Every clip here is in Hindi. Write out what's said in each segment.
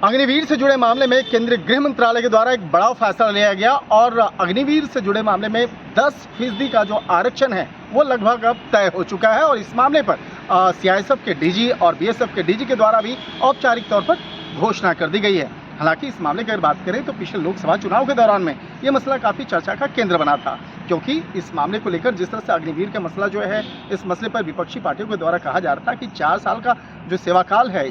अग्निवीर से जुड़े मामले में केंद्रीय गृह मंत्रालय के द्वारा एक बड़ा फैसला लिया गया और अग्निवीर से जुड़े मामले में 10% का जो आरक्षण है वो लगभग अब तय हो चुका है। और इस मामले पर सीआईएसएफ के डीजी और बीएसएफ के डीजी के द्वारा भी औपचारिक तौर पर घोषणा कर दी गई है। हालांकि इस मामले की अगर बात करें तो पिछले लोकसभा चुनाव के दौरान में ये मसला काफ़ी चर्चा का केंद्र बना था, क्योंकि इस मामले को लेकर जिस तरह से अग्निवीर का मसला जो है, इस मसले पर विपक्षी पार्टियों के द्वारा कहा जा रहा था कि 4 साल का जो सेवा काल है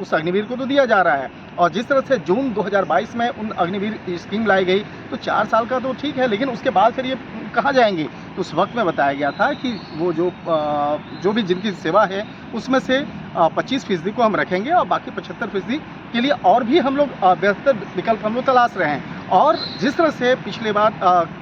उस अग्निवीर को तो दिया जा रहा है। और जिस तरह से जून 2022 में उन अग्निवीर स्कीम लाई गई तो 4 साल का तो ठीक है, लेकिन उसके बाद फिर ये कहाँ जाएंगे। तो उस वक्त में बताया गया था कि वो जो भी जिनकी सेवा है उसमें से 25% को हम रखेंगे और बाकी 75% के लिए और भी हम लोग बेहतर विकल्प हम लोग तलाश रहे हैं। और जिस तरह से पिछले बार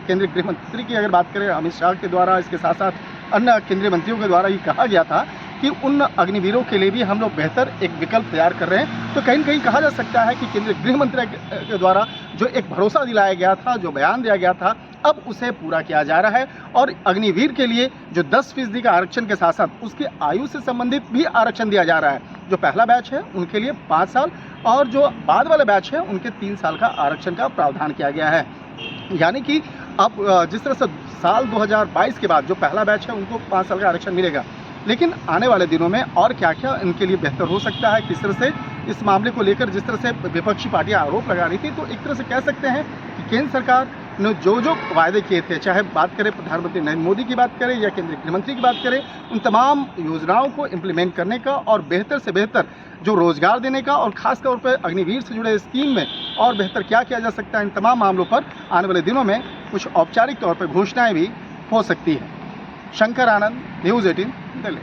केंद्रीय गृह मंत्री की अगर बात करें, अमित शाह के द्वारा, इसके साथ साथ अन्य केंद्रीय मंत्रियों के द्वारा ये कहा गया था कि उन अग्निवीरों के लिए भी हम लोग बेहतर एक विकल्प तैयार कर रहे हैं। तो कहीं न कहीं कहा जा सकता है कि केंद्रीय गृह मंत्री के द्वारा जो एक भरोसा दिलाया गया था, जो बयान दिया गया था, अब उसे पूरा किया जा रहा है। और अग्निवीर के लिए जो 10% का आरक्षण के साथ साथ उसकी आयु से संबंधित भी आरक्षण दिया जा रहा है। जो पहला बैच है उनके लिए 5 साल और जो बाद वाले बैच है उनके 3 साल का आरक्षण का प्रावधान किया गया है। यानी कि अब जिस तरह से साल 2022 के बाद जो पहला बैच है उनको 5 साल का आरक्षण मिलेगा, लेकिन आने वाले दिनों में और क्या क्या इनके लिए बेहतर हो सकता है, किस तरह से इस मामले को लेकर जिस तरह से विपक्षी पार्टियां आरोप लगा रही थी, तो एक तरह से कह सकते हैं कि केंद्र सरकार ने जो वायदे किए थे, चाहे बात करें प्रधानमंत्री नरेंद्र मोदी की बात करें या केंद्रीय गृह मंत्री की बात करें, उन तमाम योजनाओं को इम्प्लीमेंट करने का और बेहतर से बेहतर जो रोजगार देने का और खासतौर पर अग्निवीर से जुड़े स्कीम में और बेहतर क्या किया जा सकता है, इन तमाम मामलों पर आने वाले दिनों में कुछ औपचारिक तौर पर घोषणाएं भी हो सकती है। शंकर आनंद, न्यूज़ 18, दिल्ली।